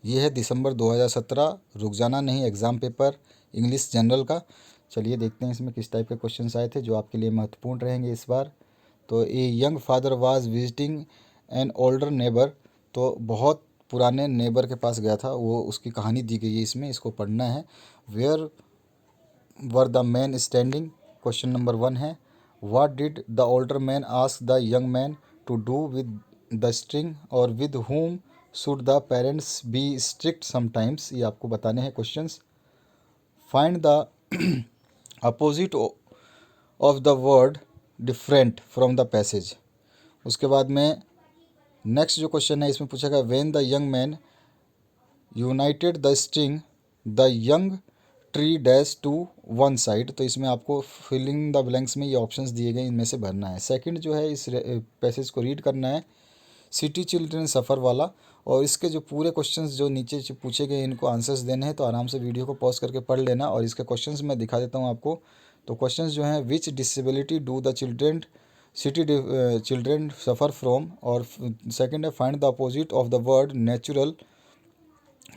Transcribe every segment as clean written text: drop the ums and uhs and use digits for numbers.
ये है दिसंबर 2017, रुक जाना नहीं, एग्ज़ाम पेपर इंग्लिश जनरल का। चलिए देखते हैं इसमें किस टाइप के क्वेश्चंस आए थे जो आपके लिए महत्वपूर्ण रहेंगे इस बार। तो a young father was visiting an older neighbour, तो बहुत पुराने नेबर के पास गया था, वो उसकी कहानी दी गई है इसमें, इसको पढ़ना है। Where were the man standing, question number 1 है। What did the older man ask the young man to do with the string, और with whom should the parents be strict sometimes, ये आपको बताने हैं questions. Find the opposite of the word different from the passage. उसके बाद में next जो question है इसमें पूछेगा when the young man united the string the young tree dash to one side, तो इसमें आपको फिलिंग द ब्लैंक्स में ये ऑप्शंस दिए गए, इनमें से भरना है। सेकंड जो है इस पैसेज को रीड करना है, सिटी चिल्ड्रन सफ़र वाला, और इसके जो पूरे क्वेश्चंस जो नीचे जो पूछे गए इनको आंसर्स देने हैं, तो आराम से वीडियो को पॉज करके पढ़ लेना। और इसके क्वेश्चंस मैं दिखा देता हूँ आपको। तो क्वेश्चंस जो हैं, which disability do the children city children suffer from, और सेकंड है find the opposite of the word natural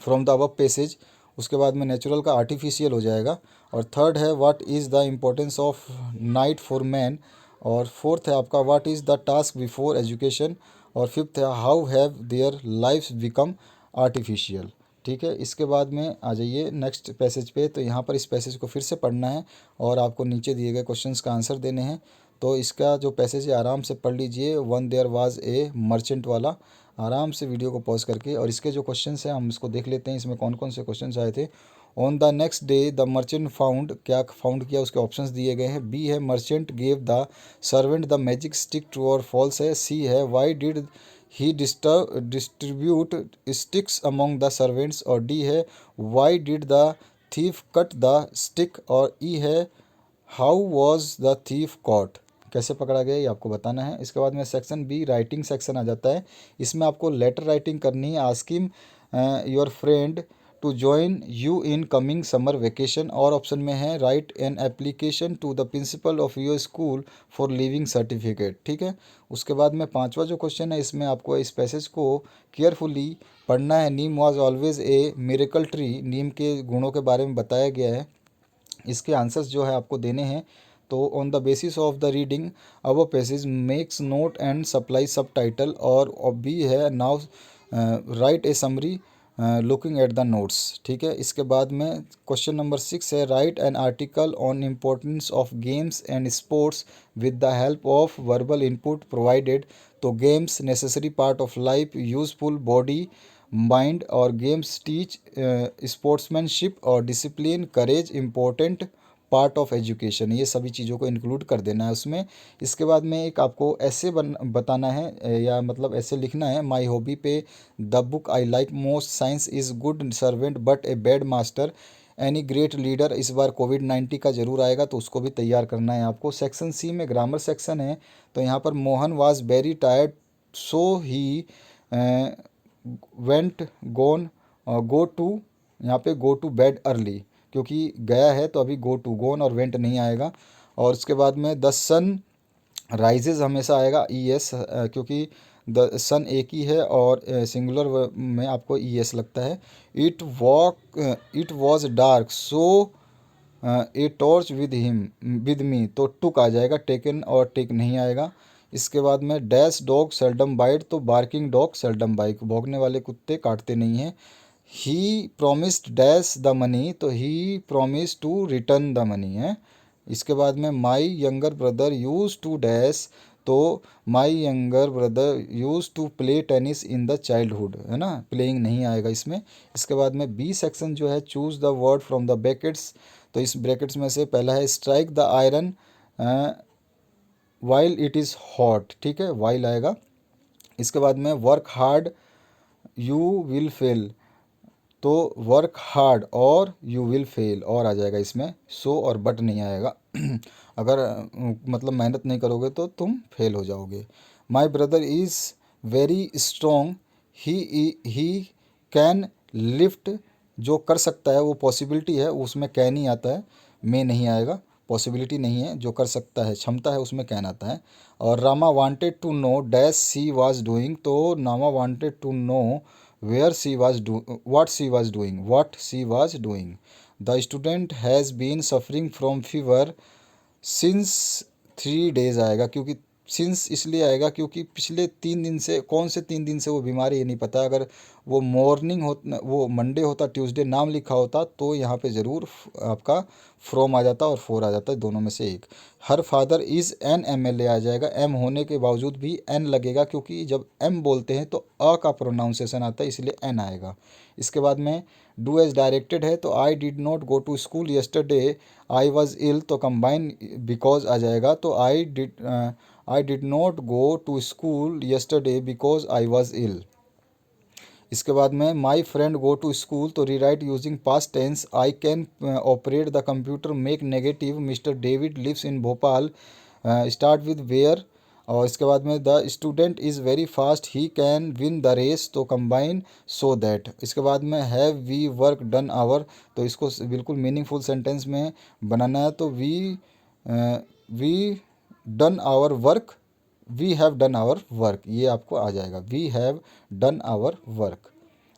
from the above passage. उसके बाद में नेचुरल का आर्टिफिशियल हो जाएगा। और थर्ड है what is the importance of night for man. और फोर्थ है आपका what is the task before education. और फिफ्थ है how have their lifes become artificial. ठीक है, इसके बाद में आ जाइए नेक्स्ट पैसेज पे। तो यहाँ पर इस पैसेज को फिर से पढ़ना है और आपको नीचे दिए गए क्वेश्चंस का आंसर देने हैं। तो इसका जो पैसेज है आराम से पढ़ लीजिए, one there was a merchant वाला, आराम से वीडियो को पॉज करके। और इसके जो क्वेश्चंस हैं हम इसको देख लेते हैं, इसमें कौन कौन से क्वेश्चंस आए थे। On the next day the merchant found, क्या फाउंड किया उसके ऑप्शंस दिए गए हैं। बी है merchant gave the servant the magic stick, true और फॉल्स है। सी है why did he distribute sticks among the servants, और डी है why did the thief cut the stick, और ई है how was the thief caught, कैसे पकड़ा गया ये आपको बताना है। इसके बाद में सेक्शन बी राइटिंग सेक्शन आ जाता है। इसमें आपको लेटर राइटिंग करनी है, asking your friend to join you in coming summer vacation, और ऑप्शन में है write an application to the principal of your school for living certificate. ठीक है, उसके बाद में पांचवा जो क्वेश्चन है इसमें आपको इस पैसेज को केयरफुली पढ़ना है। Neem was always a miracle tree, neem के गुणों के बारे में बताया गया है। इसके आंसर्स जो है आपको देने हैं। तो on the basis of the reading अब passage makes note and supply sub title, और बी है now write a summary looking at the notes. ठीक है, इसके बाद में क्वेश्चन नंबर 6 है write an article on importance of games and sports with the help of verbal input provided. तो games necessary part of life, useful body mind, और games teach sportsmanship और discipline, courage important part of education, ये सभी चीज़ों को include कर देना है उसमें। इसके बाद में एक आपको ऐसे बताना है या मतलब ऐसे लिखना है, माई हॉबी पे the book I like most, science is good servant but a bad master, any great leader. इस बार कोविड-19 का जरूर आएगा तो उसको भी तैयार करना है आपको। सेक्शन सी में ग्रामर सेक्शन है। तो यहाँ पर Mohan was very tired so he went gone go to, यहाँ पे गो टू बेड अर्ली, क्योंकि गया है तो अभी गो टू, गोन और वेंट नहीं आएगा। और उसके बाद में द सन राइजेज हमेशा आएगा ई एस, क्योंकि द सन एक ही है और सिंगुलर में आपको ई एस लगता है। It was dark so a torch with me, तो टुक आ जाएगा, टेकन और टेक नहीं आएगा। इसके बाद में डैश डॉग सेल्डम बाइट, तो बार्किंग डॉग सेल्डम बाइट, भौंकने वाले कुत्ते काटते नहीं हैं। He promised dash the money, तो he promise to return the money है। इसके बाद में my younger brother use to dash, तो my younger brother use to play tennis in the childhood, है ना, प्लेइंग नहीं आएगा इसमें। इसके बाद में बी सेक्शन जो है choose the word from the brackets, तो इस ब्रैकेट्स में से पहला है strike the iron while it is hot, ठीक है, वाइल आएगा। इसके बाद में work hard you will fail, तो वर्क हार्ड और यू विल फेल और आ जाएगा इसमें, सो और बट नहीं आएगा। अगर मतलब मेहनत नहीं करोगे तो तुम फेल हो जाओगे। My brother is very strong, he can lift, जो कर सकता है वो पॉसिबिलिटी है, उसमें कैन ही आता है, में नहीं आएगा, पॉसिबिलिटी नहीं है, जो कर सकता है क्षमता है उसमें कैन आता है। और Rama wanted to know dash she was doing, तो Rama wanted to know what she was doing. The student has been suffering from fever since 3 days आएगा, क्योंकि सिंस इसलिए आएगा क्योंकि पिछले 3 दिन से, कौन से 3 दिन से वो बीमार है ये नहीं पता। अगर वो मॉर्निंग हो, वो मंडे होता, ट्यूसडे नाम लिखा होता, तो यहाँ पे ज़रूर आपका फ्रॉम आ जाता और फोर आ जाता है, दोनों में से एक। Her father is an MLA आ जाएगा, एम होने के बावजूद भी एन लगेगा, क्योंकि जब एम बोलते हैं तो अ का प्रोनाउंसिएशन आता है, इसलिए एन आएगा। इसके बाद में डू एज डायरेक्टेड है, तो I did not go to school yesterday I was ill, तो कंबाइन बिकॉज आ जाएगा, तो I did not go to school yesterday because I was ill. इसके बाद में my friend go to school, तो rewrite using past tense, I can operate the computer, make negative, Mister David lives in Bhopal, start with where. और इसके बाद में the student is very fast, he can win the race, तो combine so that. इसके बाद में have we work done our, तो इसको बिल्कुल मीनिंगफुल सेंटेंस में बनाना है, तो we done our work, we have done our work, ये आपको आ जाएगा, we have done our work.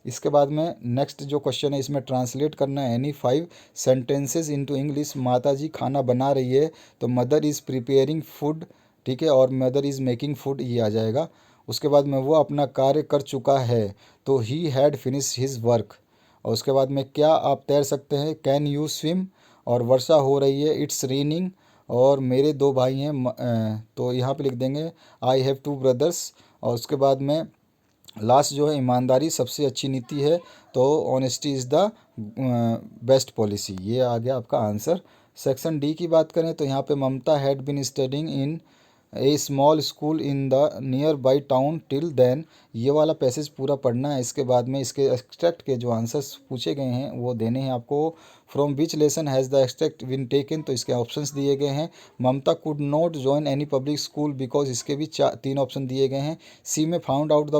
इसके बाद में नेक्स्ट जो क्वेश्चन है, इसमें ट्रांसलेट करना है एनी 5 सेंटेंसेस इनटू इंग्लिश। माता जी खाना बना रही है, तो मदर इज़ प्रिपेयरिंग फूड, ठीक है, और मदर इज़ मेकिंग फूड, ये आ जाएगा। उसके बाद में वो अपना कार्य कर चुका है, तो he had finish his work. और उसके बाद में क्या आप तैर सकते हैं, कैन यू स्विम, और वर्षा हो रही है, इट्स रेनिंग, और मेरे 2 भाई हैं, तो यहाँ पे लिख देंगे आई हैव 2 ब्रदर्स। और उसके बाद में लास्ट जो है, ईमानदारी सबसे अच्छी नीति है, तो honesty is the best policy, ये आ गया आपका आंसर। सेक्शन डी की बात करें, तो यहाँ पे Mamta had been studying in a small school in the nearby town till then, ये वाला पैसेज पूरा पढ़ना है। इसके बाद में इसके एक्सट्रैक्ट के जो आंसर्स पूछे गए हैं वो देने हैं आपको। From which lesson has the extract been taken, तो इसके ऑप्शंस दिए गए हैं। Mamta could not join any public school because, इसके भी 3 ऑप्शन दिए गए हैं। सी में found out the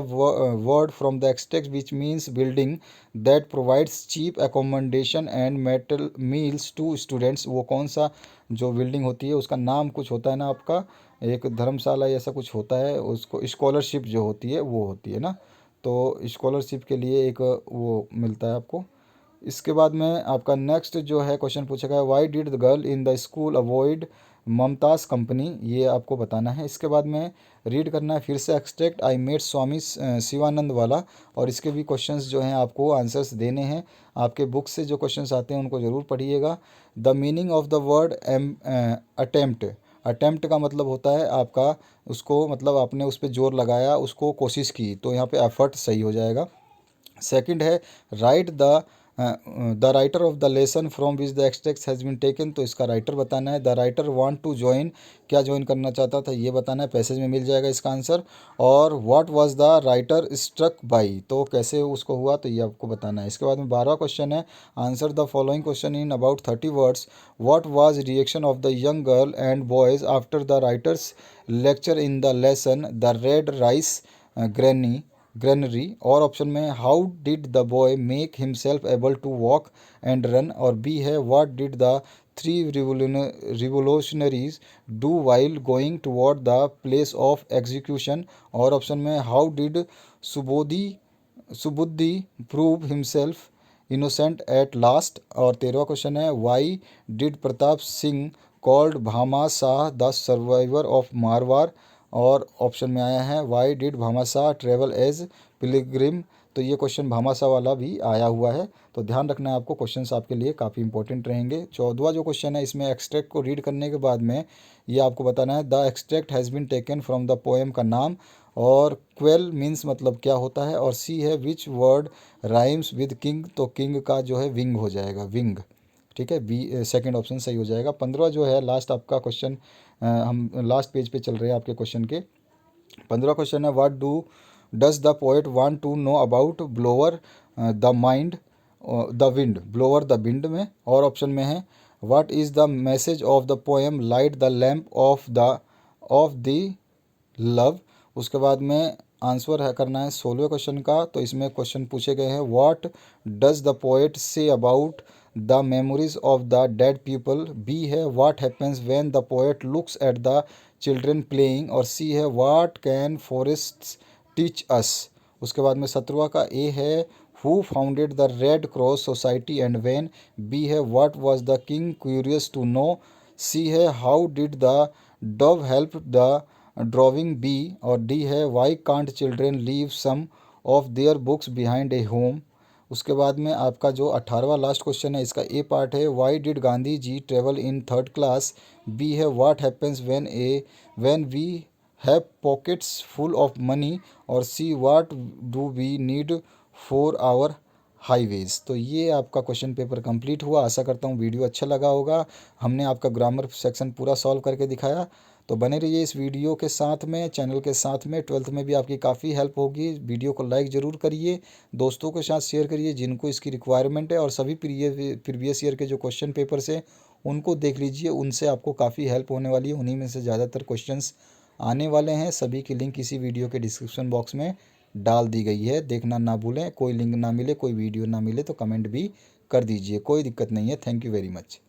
word from the extract which means building that provides cheap accommodation and metal meals to students, वो कौन सा जो बिल्डिंग होती है उसका नाम कुछ होता है ना आपका, एक धर्मशाला ऐसा कुछ होता है, उसको स्कॉलरशिप जो होती है वो होती है ना, तो स्कॉलरशिप के लिए एक वो मिलता है आपको। इसके बाद में आपका नेक्स्ट जो है क्वेश्चन पूछा गया, why did the girl in the school avoid Mamta's company, ये आपको बताना है। इसके बाद में रीड करना है फिर से एक्सट्रैक्ट आई मेट स्वामी शिवानंद वाला, और इसके भी क्वेश्चंस जो हैं आपको आंसर्स देने हैं। आपके बुक से जो क्वेश्चंस आते हैं उनको ज़रूर पढ़िएगा। The meaning of the word attempt, attempt का मतलब होता है आपका, उसको मतलब आपने उस पर जोर लगाया, उसको कोशिश की, तो यहाँ पे एफर्ट सही हो जाएगा। सेकंड है write the writer of the lesson from which the extract has been taken, तो इसका राइटर बताना है। The writer want to join, क्या ज्वाइन करना चाहता था ये बताना है, पैसेज में मिल जाएगा इसका आंसर। और what was the writer struck by, तो कैसे उसको हुआ, तो ये आपको बताना है। इसके बाद में 12वां क्वेश्चन है, answer the following question in about 30 words. What was reaction of the young girl and boys after the writer's lecture in the lesson the red rice granary, और ऑप्शन में how did the boy make himself able to walk and run, और B है what did the 3 revolutionaries do while going toward the place of execution, और option में how did Subuddhi prove himself innocent at last, और 13वां question है why did Pratap Singh called Bhama Shah the survivor of मारवार, और option में आया है why did Bhamashah travel as pilgrim, तो ये क्वेश्चन भामाशाह वाला भी आया हुआ है, तो ध्यान रखना है आपको, क्वेश्चंस आपके लिए काफ़ी इंपॉर्टेंट रहेंगे। 14वां जो क्वेश्चन है, इसमें एक्सट्रैक्ट को रीड करने के बाद में ये आपको बताना है the extract has been taken from the poem का नाम, और क्वेल मीन्स मतलब क्या होता है, और सी है which word rhymes with king, तो किंग का जो है विंग हो जाएगा, विंग, ठीक है, बी सेकंड ऑप्शन सही हो जाएगा। 15वां जो है लास्ट आपका क्वेश्चन, हम लास्ट पेज पे चल रहे हैं आपके क्वेश्चन के। 15वां क्वेश्चन है what does the poet want to know about blower the mind the wind, blower the wind में, और ऑप्शन में है what is the message of the poem light the lamp of the love. उसके बाद में answer है करना है 16वें क्वेश्चन का, तो इसमें क्वेश्चन पूछे गए हैं what does the poet say about the memories of the dead people, B है what happens when the poet looks at the children playing, और सी है what can forests teach us, उसके बाद में 17वां का ए है who founded the Red Cross Society and when, B है what was the king curious to know, C है how did the dove help the drowning B, और D है why can't children leave some of their books behind a home. उसके बाद में आपका जो 18वां last question है, इसका ए पार्ट है why did Gandhi ji travel in third class, B है what happens when we have pockets full of money, और C what do we need for our highways. तो ये आपका क्वेश्चन पेपर कंप्लीट हुआ। आशा करता हूँ वीडियो अच्छा लगा होगा। हमने आपका ग्रामर सेक्शन पूरा सॉल्व करके दिखाया। तो बने रहिए इस वीडियो के साथ में, चैनल के साथ में। 12th में भी आपकी काफ़ी हेल्प होगी। वीडियो को लाइक ज़रूर करिए, दोस्तों के साथ शेयर करिए जिनको इसकी रिक्वायरमेंट है, और सभी प्रीवियस ईयर के जो क्वेश्चन पेपर्स हैं उनको देख लीजिए, उनसे आपको काफ़ी हेल्प होने वाली है। उन्हीं में से ज़्यादातर क्वेश्चंस आने वाले हैं। सभी की लिंक इसी वीडियो के डिस्क्रिप्शन बॉक्स में डाल दी गई है, देखना ना भूलें। कोई लिंक ना मिले, कोई वीडियो ना मिले तो कमेंट भी कर दीजिए, कोई दिक्कत नहीं है। Thank you very much.